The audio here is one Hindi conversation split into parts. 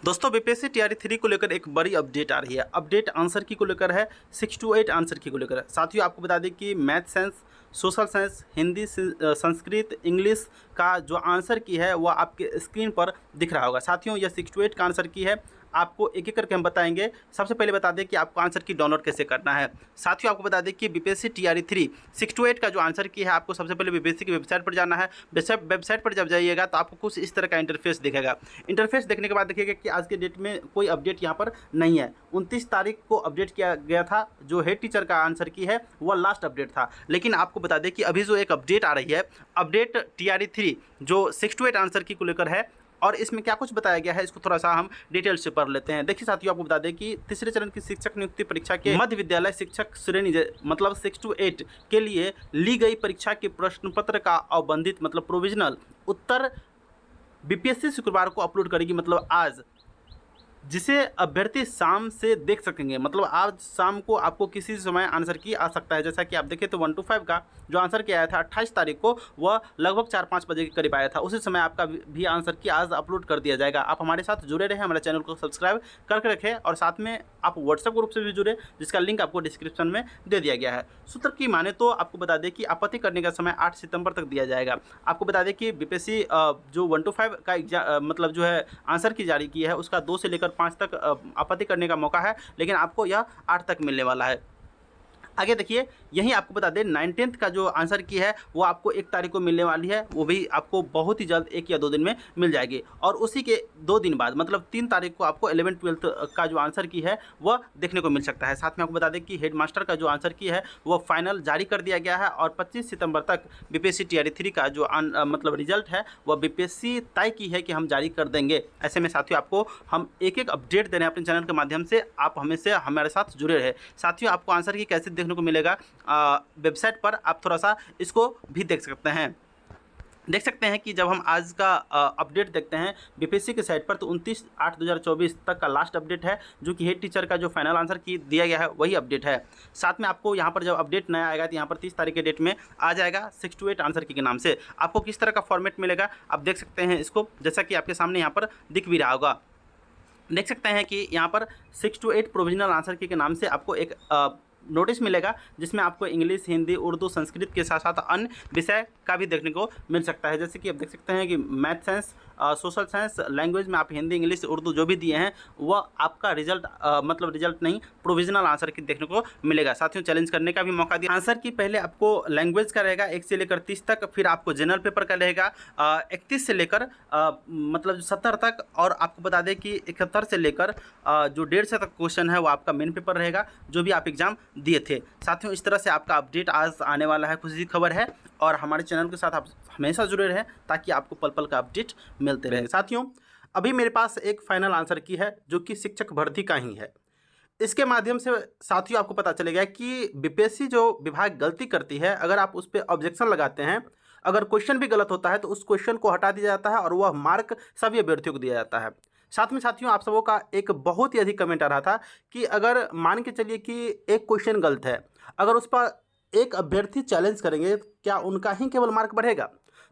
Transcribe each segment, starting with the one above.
दोस्तों बीपीएससी टीआरई 3 को लेकर एक बड़ी अपडेट आ रही है। अपडेट आंसर की को लेकर है, 6 to 8 आंसर की को लेकर है। साथियों आपको बता दें कि math science, social science, Hindi, Sanskrit, English का जो आंसर की है वह आपके स्क्रीन पर दिख रहा होगा। साथियों यह 6 to 8 का आंसर की है, आपको एक एक करके हम बताएंगे। सबसे पहले बता दें कि आपको आंसर की डाउनलोड कैसे करना है। साथियों आपको बता दें कि बीपीएससी टीआरई 3 6 to 8 का जो आंसर की है, आपको सबसे पहले बीपीएससी की वेबसाइट पर जाना है। वेबसाइट पर जब जाइएगा तो आपको कुछ इस तरह का इंटरफेस दिखेगा। इंटरफेस देखने के बाद देखिएगा कि आज के डेट में कोई अपडेट यहाँ पर नहीं है। 29 तारीख को अपडेट किया गया था। जो हेड टीचर का आंसर की है वह लास्ट अपडेट था, लेकिन आपको बता दें कि अभी जो एक अपडेट आ रही है, अपडेट टीआरई 3 जो 6 to 8 आंसर की को लेकर है, और इसमें क्या कुछ बताया गया है इसको थोड़ा सा हम डिटेल से पढ़ लेते हैं। देखिए साथियों आपको बता दें कि तीसरे चरण की शिक्षक नियुक्ति परीक्षा के मध्य विद्यालय शिक्षक श्रेणी मतलब 6 to 8 के लिए ली गई परीक्षा के प्रश्न पत्र का अवबंधित मतलब प्रोविजनल उत्तर बीपीएससी शुक्रवार को अपलोड करेगी, मतलब आज, जिसे अभ्यर्थी शाम से देख सकेंगे। मतलब आज शाम को आपको किसी समय आंसर की आ सकता है। जैसा कि आप देखें तो 1 to 5 का जो आंसर की आया था 28 तारीख को, वह लगभग 4-5 बजे के करीब आया था। उसी समय आपका भी आंसर की आज अपलोड कर दिया जाएगा। आप हमारे साथ जुड़े रहें, हमारे चैनल को सब्सक्राइब करके रखें, और साथ में आप व्हाट्सएप ग्रुप से भी जुड़े, जिसका लिंक आपको डिस्क्रिप्शन में दे दिया गया है। सूत्र की माने तो आपको बता दें कि आपत्ति करने का समय 8 सितंबर तक दिया जाएगा। आपको बता दें कि बीपीएससी जो 1 to 5 का मतलब जो है आंसर की जारी की है, उसका 2 से लेकर 5 तक आपत्ति करने का मौका है, लेकिन आपको यह 8 तक मिलने वाला है। आगे देखिए, यहीं आपको बता दें 9th का जो आंसर की है वो आपको 1 तारीख को मिलने वाली है। वो भी आपको बहुत ही जल्द 1 या 2 दिन में मिल जाएगी, और उसी के 2 दिन बाद मतलब 3 तारीख को आपको 11th-12th का जो आंसर की है वह देखने को मिल सकता है। साथ में आपको बता दें कि हेड मास्टर का जो आंसर की है वह फाइनल जारी कर दिया गया है, और 25 सितंबर तक बीपीएससी टीआरई 3 का जो मतलब रिजल्ट है वह बीपीएससी तय की है कि हम जारी कर देंगे। ऐसे में साथियों आपको हम एक एक अपडेट दे रहे हैं अपने चैनल के माध्यम से, आप हमेशा हमारे साथ जुड़े रहे। साथियों आपको आंसर की कैसे देखने को मिलेगा, वेबसाइट पर आप थोड़ा सा इसको भी देख सकते हैं कि जब हम आज का अपडेट देखते हैं बीपीएससी की साइट पर, तो 29/8/2024 तक का लास्ट अपडेट है, जो कि हेड टीचर का जो फाइनल आंसर की दिया गया है वही अपडेट है। साथ में आपको यहाँ पर जब अपडेट नया आएगा तो यहाँ पर 30 तारीख के डेट में आ जाएगा 6 to 8 आंसर की के नाम से। आपको किस तरह का फॉर्मेट मिलेगा आप देख सकते हैं इसको, जैसा कि आपके सामने यहाँ पर दिख भी रहा होगा। देख सकते हैं कि यहाँ पर 6 to 8 प्रोविजनल आंसर की के नाम से आपको एक नोटिस मिलेगा, जिसमें आपको इंग्लिश, हिंदी, उर्दू, संस्कृत के साथ साथ अन्य विषय का भी देखने को मिल सकता है। जैसे कि आप देख सकते हैं कि math science, social science, language में आप हिंदी, इंग्लिश, उर्दू जो भी दिए हैं वह आपका रिजल्ट मतलब रिजल्ट नहीं, प्रोविजनल आंसर की देखने को मिलेगा। साथियों चैलेंज करने का भी मौका दिया। आंसर की पहले आपको लैंग्वेज का रहेगा 1 से लेकर 30 तक, फिर आपको जनरल पेपर का रहेगा 31 से लेकर मतलब 70 तक, और आपको बता दें कि 71 से लेकर जो 150 तक क्वेश्चन है वो आपका मेन पेपर रहेगा, जो भी आप एग्जाम दिए थे। साथियों इस तरह से आपका अपडेट आज आने वाला है, खुशी की खबर है, और हमारे चैनल के साथ आप हमेशा जुड़े रहें ताकि आपको पल पल का अपडेट मिलते रहे। साथियों अभी मेरे पास एक फाइनल आंसर की है जो कि शिक्षक भर्ती का ही है। इसके माध्यम से साथियों आपको पता चलेगा कि बीपीएससी जो विभाग गलती करती है, अगर आप उस पर ऑब्जेक्शन लगाते हैं, अगर क्वेश्चन भी गलत होता है तो उस क्वेश्चन को हटा दिया जाता है और वह मार्क सभी अभ्यर्थियों को दिया जाता है। साथ में साथियों आप सबों का एक बहुत ही अधिक कमेंट आ रहा था कि अगर मान के चलिए कि एक क्वेश्चन गलत है, अगर उस पर एक अभ्यर्थी चैलेंज करेंगे क्या उनका ही केवल मार्क बढ़ेगा?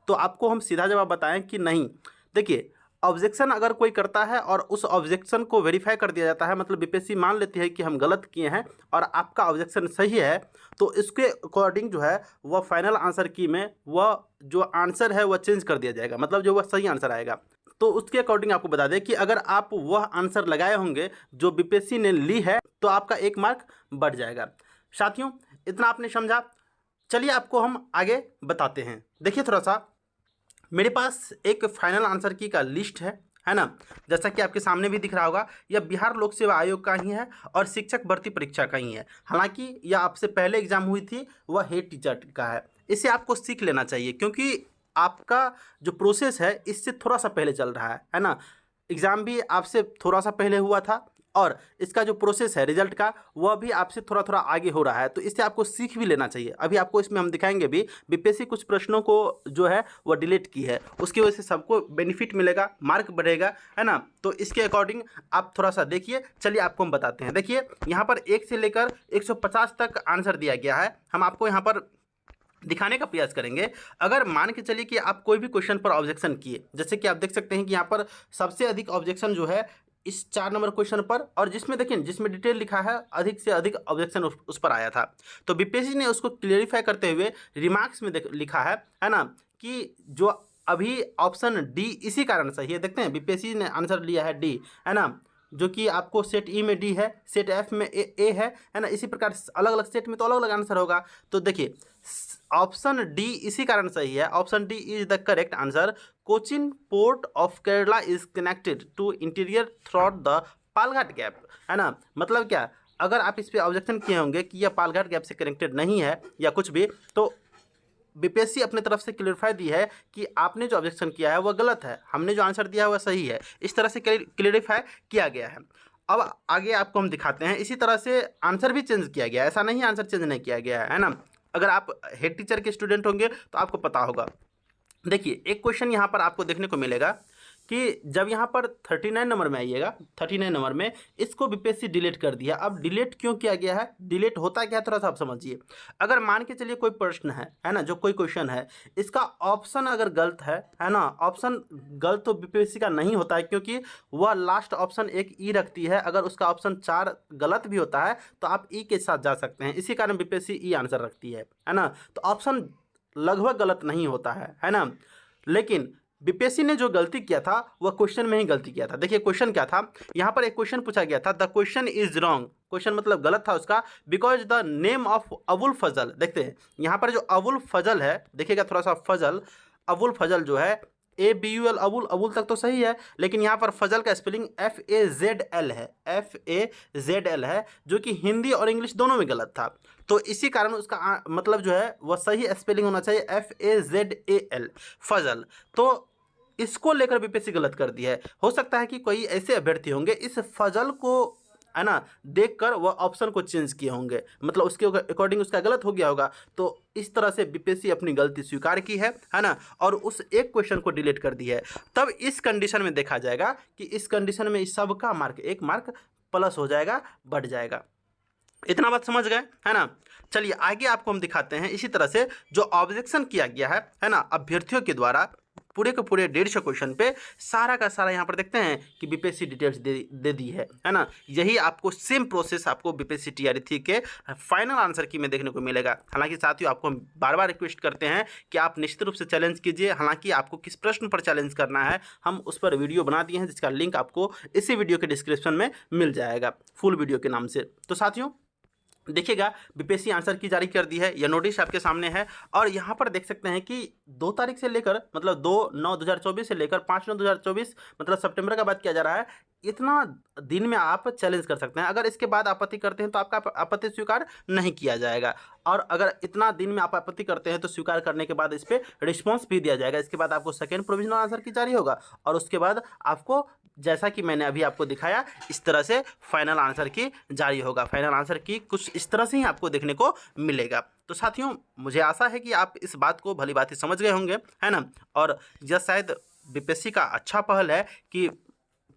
तो आपको हम सीधा जवाब बताएं कि नहीं। देखिए, ऑब्जेक्शन अगर कोई करता है और उस ऑब्जेक्शन को वेरीफाई कर दिया जाता है, मतलब बीपीएससी मान लेती है कि हम गलत किए हैं और आपका ऑब्जेक्शन सही है, तो इसके अकॉर्डिंग जो है वह फाइनल आंसर की में वह जो आंसर है वह चेंज कर दिया जाएगा, मतलब जो वह सही आंसर आएगा। तो उसके अकॉर्डिंग आपको बता दें कि अगर आप वह आंसर लगाए होंगे जो बीपीएससी ने ली है, तो आपका 1 मार्क बढ़ जाएगा। साथियों इतना आपने समझा, चलिए आपको हम आगे बताते हैं। देखिए थोड़ा सा मेरे पास एक फाइनल आंसर की का लिस्ट है ना, जैसा कि आपके सामने भी दिख रहा होगा। यह बिहार लोक सेवा आयोग का ही है और शिक्षक भर्ती परीक्षा का ही है। हालांकि यह आपसे पहले एग्जाम हुई थी, वह हेड टीचर का है। इसे आपको सीख लेना चाहिए, क्योंकि आपका जो प्रोसेस है इससे थोड़ा सा पहले चल रहा है ना। एग्ज़ाम भी आपसे थोड़ा सा पहले हुआ था, और इसका जो प्रोसेस है रिजल्ट का वह भी आपसे थोड़ा थोड़ा आगे हो रहा है, तो इससे आपको सीख भी लेना चाहिए। अभी आपको इसमें हम दिखाएंगे भी, बीपीएससी कुछ प्रश्नों को जो है वह डिलीट की है, उसकी वजह से सबको बेनिफिट मिलेगा, मार्क बढ़ेगा, है ना। तो इसके अकॉर्डिंग आप थोड़ा सा देखिए। चलिए आपको हम बताते हैं। देखिए यहाँ पर 1 से लेकर 150 तक आंसर दिया गया है। हम आपको यहाँ पर दिखाने का प्रयास करेंगे। अगर मान के चलिए कि आप कोई भी क्वेश्चन पर ऑब्जेक्शन किए, जैसे कि आप देख सकते हैं कि यहाँ पर सबसे अधिक ऑब्जेक्शन जो है इस 4 नंबर क्वेश्चन पर, और जिसमें देखिए जिसमें डिटेल लिखा है अधिक से अधिक ऑब्जेक्शन उस पर आया था। तो बीपीएससी ने उसको क्लियरिफाई करते हुए रिमार्क्स में लिखा है ना, कि जो अभी ऑप्शन डी इसी कारण सही है। देखते हैं बीपीएससी ने आंसर लिया है डी, है ना, जो कि आपको सेट ई में डी है, सेट एफ में ए है ना। इसी प्रकार अलग अलग सेट में तो अलग अलग आंसर होगा। तो देखिए ऑप्शन डी इसी कारण सही है। Option D is the correct answer. Cochin port of Kerala is connected to interior through the Palghat gap, है ना। मतलब क्या, अगर आप इस पर ऑब्जेक्शन किए होंगे कि यह पालघाट गैप से कनेक्टेड नहीं है या कुछ भी, तो बीपीएससी अपने तरफ से क्लियरिफाई दी है कि आपने जो ऑब्जेक्शन किया है वह गलत है, हमने जो आंसर दिया है वह सही है। इस तरह से क्लियरिफाई किया गया है। अब आगे आपको हम दिखाते हैं। इसी तरह से आंसर भी चेंज किया गया है, ऐसा नहीं आंसर चेंज नहीं किया गया है ना। अगर आप हेड टीचर के स्टूडेंट होंगे तो आपको पता होगा। देखिए एक क्वेश्चन यहाँ पर आपको देखने को मिलेगा कि जब यहाँ पर 39 नंबर में आइएगा, 39 नंबर में इसको बीपीएससी डिलीट कर दिया। अब डिलीट क्यों किया गया है, डिलीट होता क्या है, थोड़ा सा आप समझिए। अगर मान के चलिए कोई प्रश्न है ना, जो कोई क्वेश्चन है, इसका ऑप्शन अगर गलत है ना, ऑप्शन गलत तो बीपीएससी का नहीं होता है, क्योंकि वह लास्ट ऑप्शन एक ई रखती है। अगर उसका ऑप्शन 4 गलत भी होता है तो आप ई के साथ जा सकते हैं, इसी कारण बीपीएससी ई आंसर रखती है ना। तो ऑप्शन लगभग गलत नहीं होता है ना। लेकिन बीपीएससी ने जो गलती किया था वह क्वेश्चन में ही गलती किया था। देखिए क्वेश्चन क्या था, यहाँ पर एक क्वेश्चन पूछा गया था, the question is wrong. Question मतलब गलत था उसका, because the name of Abul Fazal. देखते हैं यहाँ पर जो अबुल फजल है, देखिएगा थोड़ा सा, फजल, अबुल फजल जो है ABUL, अबुल तक तो सही है, लेकिन यहाँ पर फजल का स्पेलिंग FAZL है, FAZL है, जो कि हिंदी और इंग्लिश दोनों में गलत था। तो इसी कारण उसका मतलब जो है वह सही स्पेलिंग होना चाहिए FAZAL, फजल। तो इसको लेकर बीपीएससी गलत कर दी है। हो सकता है कि कोई ऐसे अभ्यर्थी होंगे इस फजल को, है ना, देखकर वह ऑप्शन को चेंज किए होंगे, मतलब उसके अकॉर्डिंग उसका गलत हो गया होगा। तो इस तरह से बीपीएससी अपनी गलती स्वीकार की है ना, और उस एक क्वेश्चन को डिलीट कर दी है। तब इस कंडीशन में देखा जाएगा कि इस कंडीशन में इस सब का मार्क 1 मार्क प्लस हो जाएगा, बढ़ जाएगा। इतना बात समझ गए, है ना। चलिए आगे आपको हम दिखाते हैं। इसी तरह से जो ऑब्जेक्शन किया गया है ना, अभ्यर्थियों के द्वारा पूरे के पूरे 150 क्वेश्चन पे सारा का सारा यहाँ पर देखते हैं कि बीपीएससी डिटेल्स दे दी है ना। यही आपको सेम प्रोसेस आपको बीपीएससी TRE3 के फाइनल आंसर की में देखने को मिलेगा। हालांकि साथियों आपको हम बार बार रिक्वेस्ट करते हैं कि आप निश्चित रूप से चैलेंज कीजिए। हालांकि आपको किस प्रश्न पर चैलेंज करना है हम उस पर वीडियो बना दिए हैं, जिसका लिंक आपको इसी वीडियो के डिस्क्रिप्शन में मिल जाएगा, फुल वीडियो के नाम से। तो साथियों देखिएगा बीपीएससी आंसर की जारी कर दी है, यह नोटिस आपके सामने है। और यहाँ पर देख सकते हैं कि 2 तारीख से लेकर, मतलब 2/9/2024 से लेकर 5/9/2024, मतलब सितंबर का बात किया जा रहा है। इतना दिन में आप चैलेंज कर सकते हैं। अगर इसके बाद आपत्ति करते हैं तो आपका आपत्ति स्वीकार नहीं किया जाएगा, और अगर इतना दिन में आप आपत्ति करते हैं तो स्वीकार करने के बाद इस पर रिस्पॉन्स भी दिया जाएगा। इसके बाद आपको सेकेंड प्रोविजनल आंसर की जारी होगा, और उसके बाद आपको, जैसा कि मैंने अभी आपको दिखाया, इस तरह से फाइनल आंसर की जारी होगा। फाइनल आंसर की कुछ इस तरह से ही आपको देखने को मिलेगा। तो साथियों मुझे आशा है कि आप इस बात को भली भांति समझ गए होंगे, है ना। और यह शायद बीपीएससी का अच्छा पहल है कि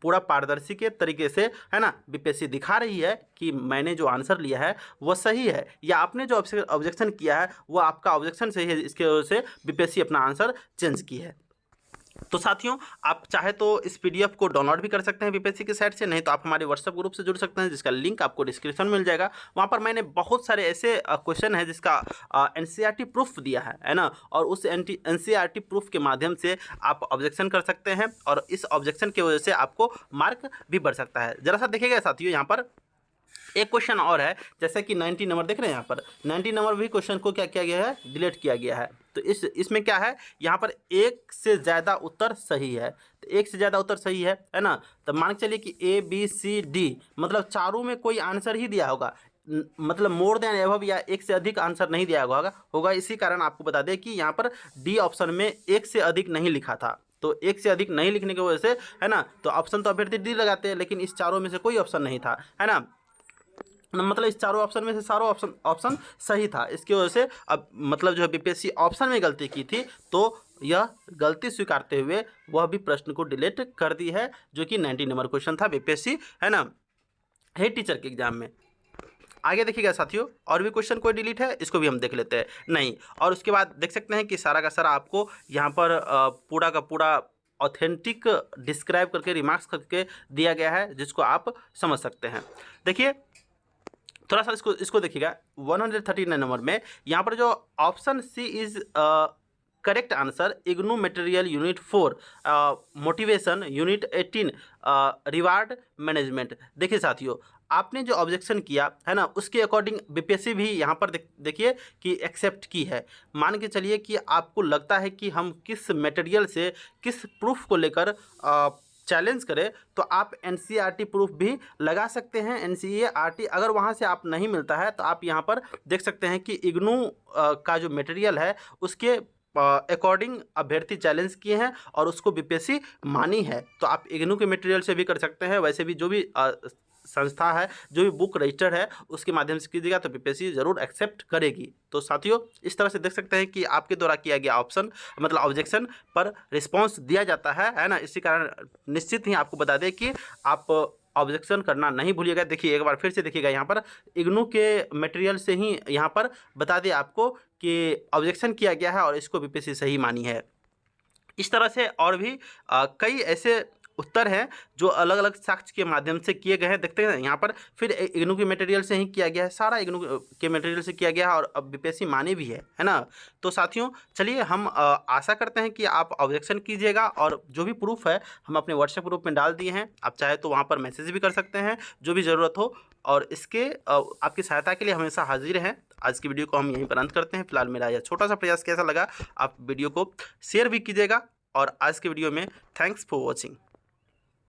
पूरा पारदर्शी के तरीके से, है ना, बीपीएससी दिखा रही है कि मैंने जो आंसर लिया है वह सही है, या आपने जो ऑब्जेक्शन किया है वो आपका ऑब्जेक्शन सही है, इसके वजह से बीपीएससी अपना आंसर चेंज की है। तो साथियों आप चाहे तो इस पीडीएफ को डाउनलोड भी कर सकते हैं बीपीएससी की साइट से, नहीं तो आप हमारे व्हाट्सएप ग्रुप से जुड़ सकते हैं, जिसका लिंक आपको डिस्क्रिप्शन में मिल जाएगा। वहाँ पर मैंने बहुत सारे ऐसे क्वेश्चन है जिसका एनसीईआरटी प्रूफ दिया है ना, और उस एनसीईआरटी प्रूफ के माध्यम से आप ऑब्जेक्शन कर सकते हैं, और इस ऑब्जेक्शन की वजह से आपको मार्क भी बढ़ सकता है। जरा सा देखिएगा साथियों, यहाँ पर एक क्वेश्चन और है, जैसे कि 90 नंबर देख रहे हैं, यहाँ पर 90 नंबर भी क्वेश्चन को क्या किया गया है, डिलीट किया गया है। तो इसमें क्या है, यहाँ पर 1 से ज़्यादा उत्तर सही है। तो 1 से ज़्यादा उत्तर सही है ना। तो मान के चलिए कि ABCD, मतलब चारों में कोई आंसर ही दिया होगा, मतलब मोर देन एबव या 1 से अधिक आंसर नहीं दिया होगा। इसी कारण आपको बता दें कि यहाँ पर डी ऑप्शन में 1 से अधिक नहीं लिखा था। तो 1 से अधिक नहीं लिखने की वजह से, है ना, तो ऑप्शन तो अभ्यर्थी डी लगाते हैं, लेकिन इस चारों में से कोई ऑप्शन नहीं था, है ना। मतलब इस चारों ऑप्शन में से सारों ऑप्शन सही था। इसकी वजह से अब मतलब जो है बीपीएससी ऑप्शन में गलती की थी, तो यह गलती स्वीकारते हुए वह भी प्रश्न को डिलीट कर दी है, जो कि 90 नंबर क्वेश्चन था बीपीएससी, है ना, हेड टीचर के एग्जाम में। आगे देखिएगा साथियों, और भी क्वेश्चन कोई डिलीट है, इसको भी हम देख लेते हैं, नहीं। और उसके बाद देख सकते हैं कि सारा का सारा आपको यहाँ पर पूरा का पूरा ऑथेंटिक डिस्क्राइब करके रिमार्क्स करके दिया गया है, जिसको आप समझ सकते हैं। देखिए थोड़ा सा इसको देखिएगा 139 नंबर में यहाँ पर जो option C is correct answer, IGNOU material unit 4 motivation unit 18 reward management. देखिए साथियों, आपने जो ऑब्जेक्शन किया है ना, उसके अकॉर्डिंग बीपीएससी भी यहाँ पर देखिए कि एक्सेप्ट की है। मान के चलिए कि आपको लगता है कि हम किस मटेरियल से किस प्रूफ को लेकर चैलेंज करें, तो आप एनसीईआरटी प्रूफ भी लगा सकते हैं। एनसीईआरटी अगर वहाँ से आप नहीं मिलता है तो आप यहाँ पर देख सकते हैं कि इग्नू का जो मटेरियल है उसके अकॉर्डिंग अभ्यर्थी चैलेंज किए हैं और उसको बीपीएससी मानी है। तो आप इग्नू के मटेरियल से भी कर सकते हैं, वैसे भी जो भी संस्था है, जो भी बुक रजिस्टर्ड है, उसके माध्यम से कीजिएगा तो बीपीएससी जरूर एक्सेप्ट करेगी। तो साथियों इस तरह से देख सकते हैं कि आपके द्वारा किया गया ऑप्शन मतलब ऑब्जेक्शन पर रिस्पांस दिया जाता है ना। इसी कारण निश्चित ही आपको बता दें कि आप ऑब्जेक्शन करना नहीं भूलिएगा। देखिए एक बार फिर से देखिएगा, यहाँ पर इग्नू के मटेरियल से ही यहाँ पर बता दें आपको कि ऑब्जेक्शन किया गया है और इसको बीपीएससी सही मानी है। इस तरह से और भी कई ऐसे उत्तर हैं जो अलग अलग साक्ष्य के माध्यम से किए गए हैं। देखते हैं यहाँ पर फिर इग्नू के मटेरियल से ही किया गया है, सारा इग्नू के मटेरियल से किया गया है और अब बीपीएससी माने भी है ना। तो साथियों चलिए हम आशा करते हैं कि आप ऑब्जेक्शन कीजिएगा और जो भी प्रूफ है हम अपने व्हाट्सएप ग्रुप में डाल दिए हैं, आप चाहे तो वहाँ पर मैसेज भी कर सकते हैं जो भी ज़रूरत हो, और इसके आपकी सहायता के लिए हमेशा हाजिर हैं। आज की वीडियो को हम यहीं पर अंत करते हैं। फिलहाल मेरा यह छोटा सा प्रयास कैसा लगा, आप वीडियो को शेयर भी कीजिएगा। और आज के वीडियो में थैंक्स फॉर वॉचिंग।